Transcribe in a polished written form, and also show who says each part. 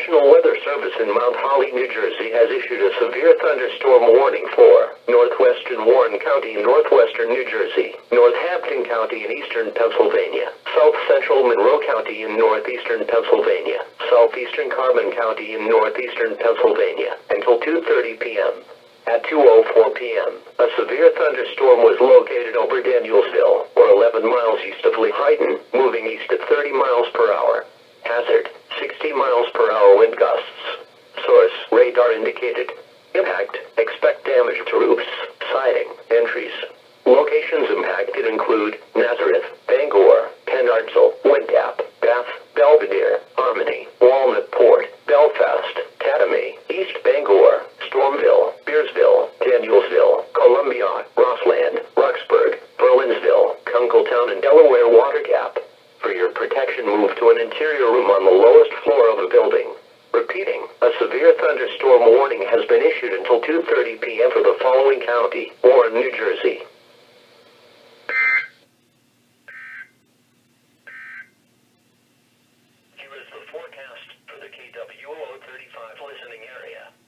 Speaker 1: National Weather Service in Mount Holly, New Jersey has issued a severe thunderstorm warning for northwestern Warren County in northwestern New Jersey, Northampton County in eastern Pennsylvania, south central Monroe County in northeastern Pennsylvania, southeastern Carbon County in northeastern Pennsylvania, until 2:30 p.m. At 2:04 p.m., a severe thunderstorm was located over Danielsville, or 11 miles east of Lehighton, moving east at 30 miles per hour. Hazard, 60 miles per hour wind gusts. Source, radar indicated. Impact, expect damage to roofs, siding, entries. Locations impacted include Nazareth, Bangor, Penardsel, Windgap, Bath, Belvedere, Harmony, Walnut Port, Belfast, Tatamy, East Bangor, Stormville, Bearsville, Danielsville, Columbia, Rossland, Roxburgh, Berlinsville, Kunkletown, and Delaware Water Gap. For your protection, move to an interior room on the lowest floor of the building. Repeating, a severe thunderstorm warning has been issued until 2:30 p.m. for the following county: Warren, New Jersey,